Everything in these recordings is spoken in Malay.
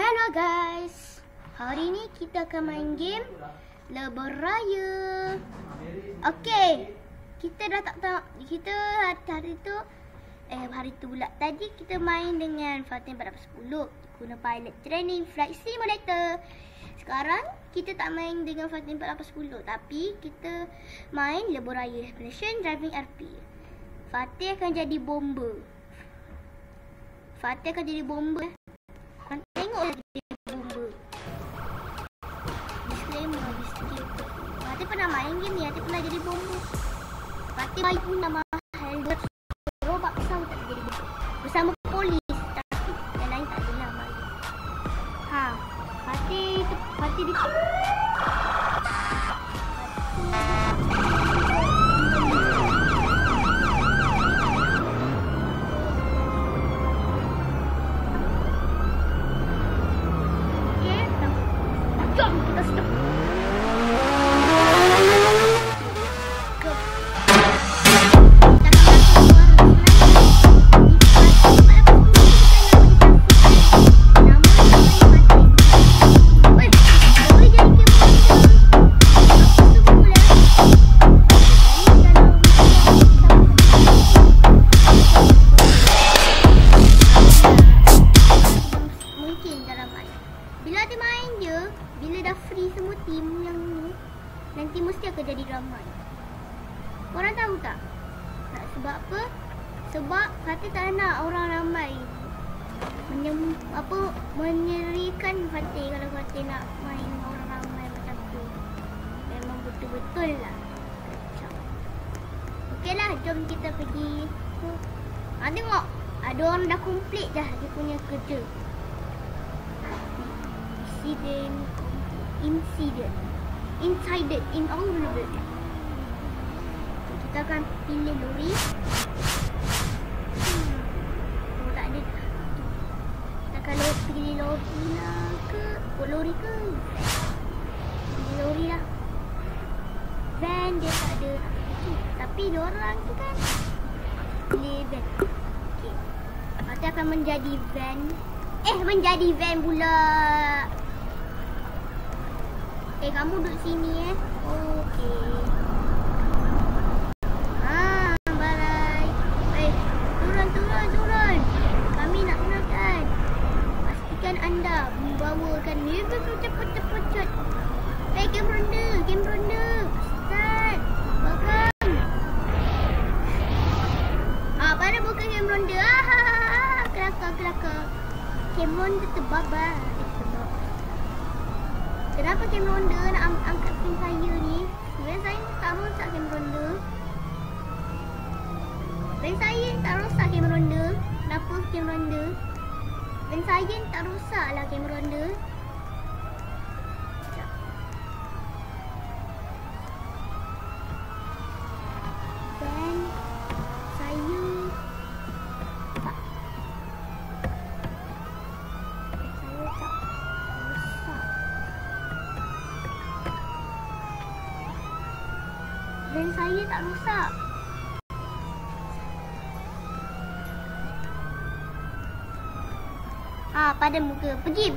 Hello guys, hari ni kita akan main game Lebuh Raya. Okay, kita dah tak tahu. Kita hari tu pula tadi kita main dengan Fatin 410 guna pilot training flight simulator. Sekarang kita tak main dengan Fatin 410 tapi kita main Lebuh Raya Malaysian Driving RP. Fatin akan jadi bomber. Tengok jadi bomber. Disclaimer. Fatin pernah main game ni. Fatin pernah jadi bomber. Fatin bayi pun nama mahal. Robot besar tak jadi bomber. Bersama polis. Tapi yang lain tak ada nama. Fatin di bila dah free semua tim yang ni, nanti mesti akan jadi ramai. Korang tahu tak? Sebab apa? Sebab Fatin tak nak orang ramai menyerikan Fatin kalau Fatin nak main orang ramai macam tu. Memang betul-betul lah. Okey lah, jom kita pergi. Tengok, ada orang dah complete dah dia punya kerja. Incident in all level. Kita akan pilih lori. Tak ada. Kita akan pilih lori lah ke? Lori ke? Pilih lori lah. Van dia tak ada. Tapi diorang tu kan pilih van. Okay. Kita akan menjadi van. Menjadi van pula. Kamu duduk sini Okey. Balai. Turun. Kami nak gunakan. Pastikan anda membawakan level cepat. Game ronda. Start. Belakang. Pada buka game ronda. Kelakar. Game ronda terbabat. Kenapa game ronda nak angkat pin saya ni? Sebenarnya saya tak rosak game ronda. Dan saya tak rosak game ronda. Kenapa game ronda? Dan saya tak rosak lah game ronda. Dan saya tak dan saya tak rosak. Pada muka. Pergi.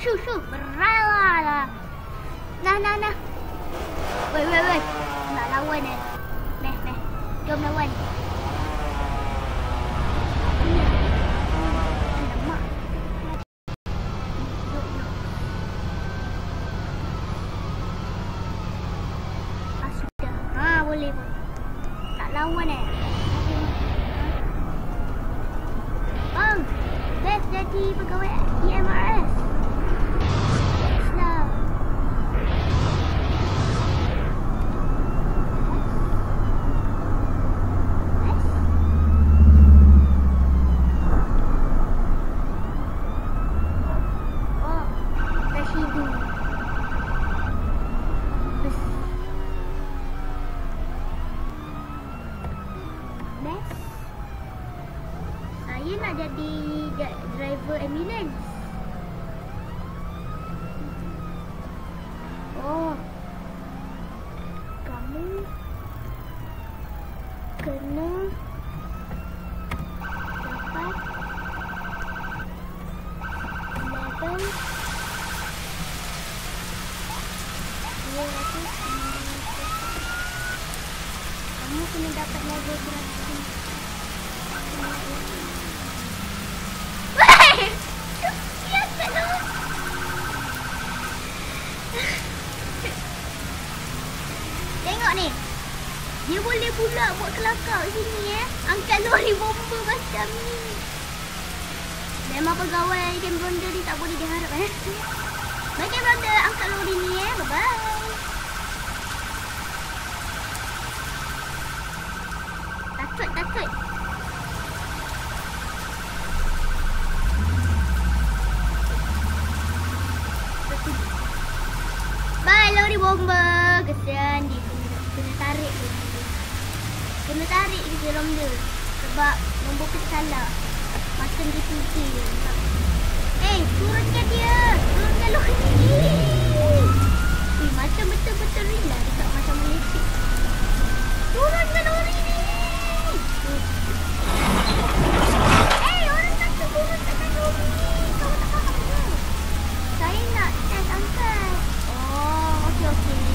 Shoo. Berala lah. Nah. Wait. Nak lawan Meh. Jom lawan. Boleh. Tak lawan Bang, best jadi pegawai EMRS. Lah. Presiden. Saya nak jadi driver ambulans. Kamu kena dapat level pula buat kelakar kat sini angkat lori bomba macam ni. Memang pegawai Game Ronda ni tak boleh diharap Baik Game Ronda, angkat lori ni bye bye. Takut. Bye lori bomba. Kesian dia kena tarik dia. Kena tarik dia Ronda sebab nombor salah. Macam dia cuti je. Turunkan dia. Turunkan lori ni. Macam betul-betul real dia tak macam melepik. Turunkan lori ni. Orang kata turunkan lori ni. Kau tak faham ke? Saya nak test angkat. Oh, okey.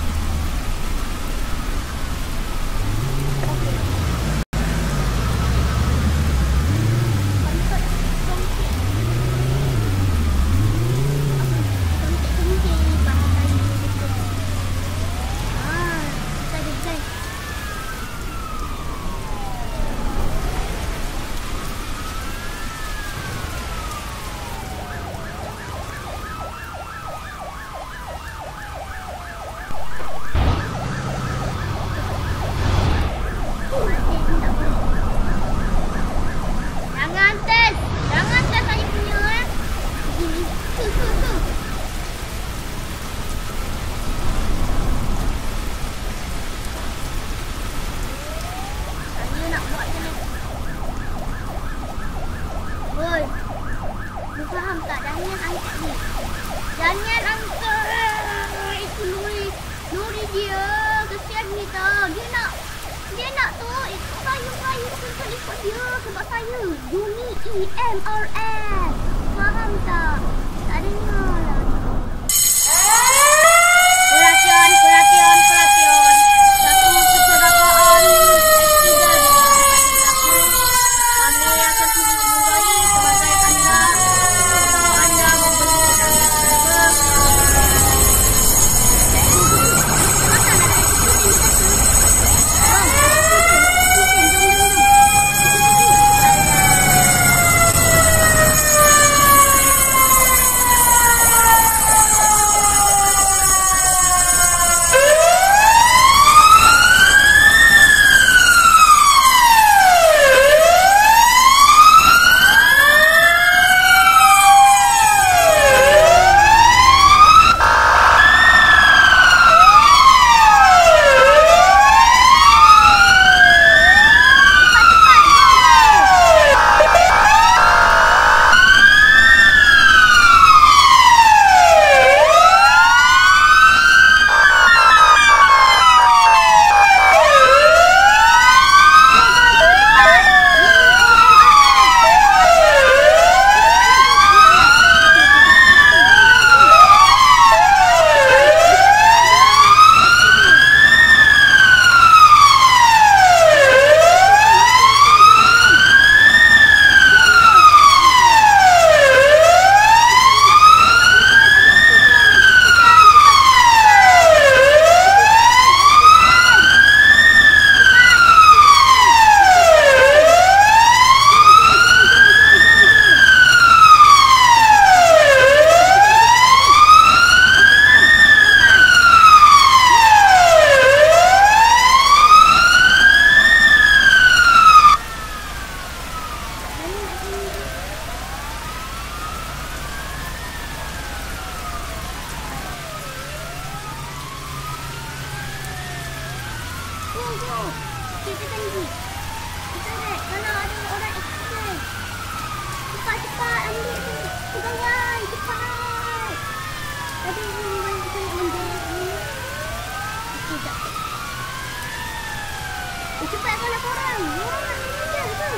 Cepat kau laporan. Orang nak meninggal ke?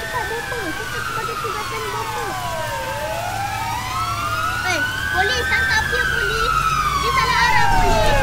Cepat bomba. Cepat sebagai tugasan bomba. Polis tangkap dia polis. Dia salah arah polis.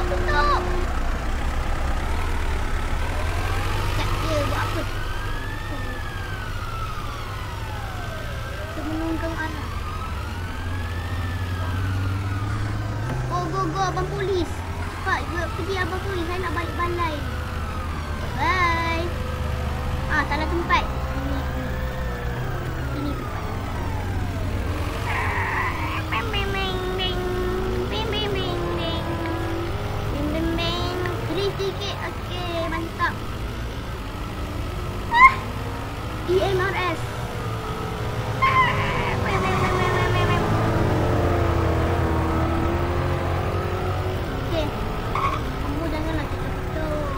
tutup. Sekejap dia buat apa? Dia menunggang arah. Oh, go abang polis. Cepat, pergi abang polis. Saya nak balik balai. Bye. Salah tempat. Ini tempat. Beri sikit. Okey, mantap. EMRS. Okey. Kamu janganlah tutup.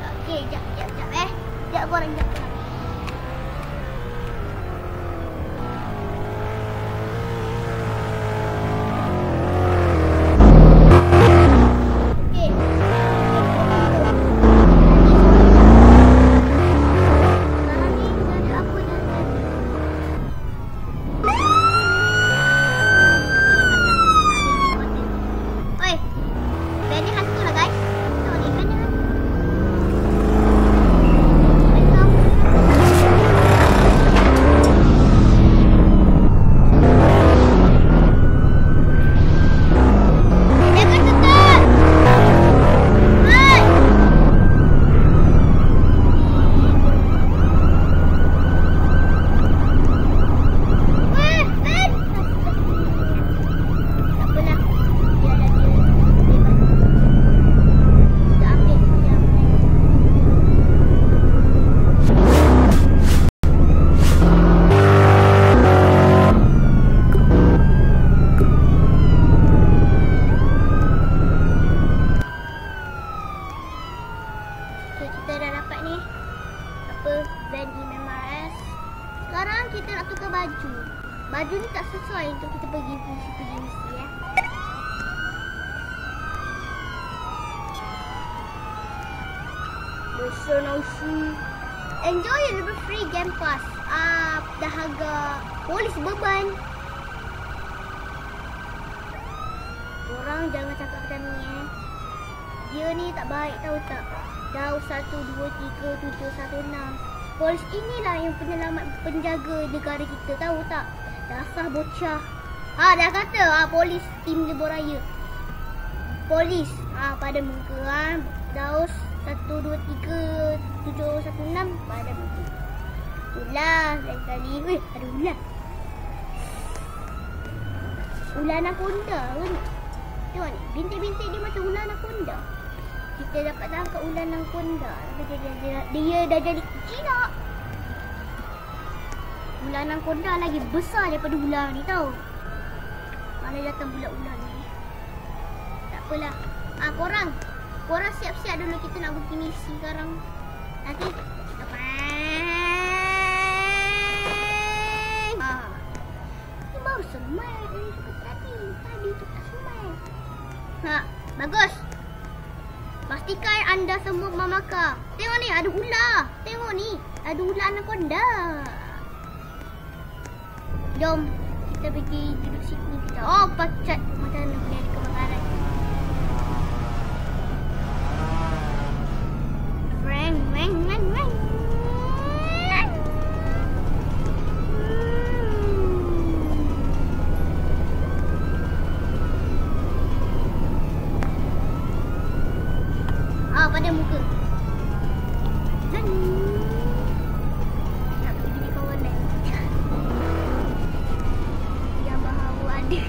Okey, jap. Jap korang jap. Van EMRS. Sekarang kita nak tukar baju. Baju ni tak sesuai untuk kita pergi misi ya. Bersenausi. Enjoy the free game pass. Dahaga polis beban. Orang jangan cakap macam ni Dia ni tak baik tahu tak. Daus 1, 2, 3, 7, 1, 6. Polis inilah yang penyelamat penjaga negara kita, tahu tak? Dasar bocah. Dah kata polis tim Leboraya. Polis pada muka Daus 1, 2, 3, 7, 1, 6 pada muka. Ular lain kali. Weh, ada ular. Ular anaconda pun. Tengok ni, bintik-bintik dia macam ular anaconda. Kita dapat tangkap ular anaconda. Dia dah jadi jinak. Ular anaconda lagi besar daripada ular ni tau. Mana datang pula ular ni. Tak apalah. Korang siap-siap dulu, kita nak pergi misi sekarang. Nanti ni baru semai. Tadi tu tak semai. Bagus. Pastikan anda semua memakai. Tengok ni, ada ular. Tengok ni, ada ular anaconda. Jom, kita pergi duduk sini kita. Pacat. Macam mana boleh ada kebakaran. Reng. Pada muka. Nak pergi jadi kawan lain. Yang bahawa ada.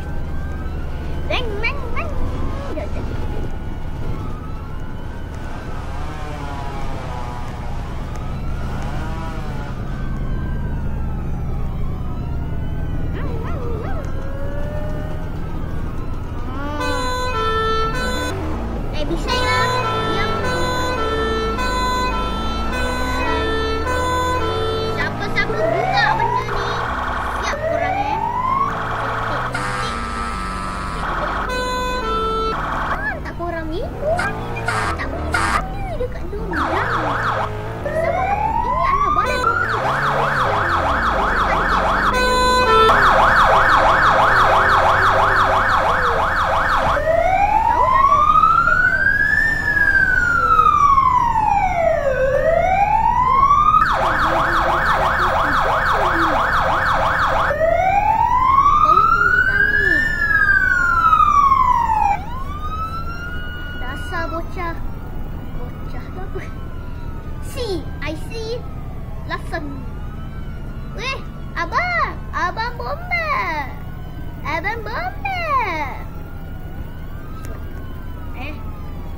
Jangan bomber.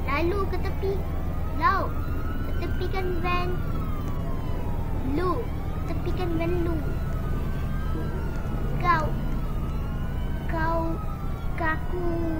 Lalu ke tepi. Lau. Tepikan van. Lu. Tepikan van lu. Kau. Kaku.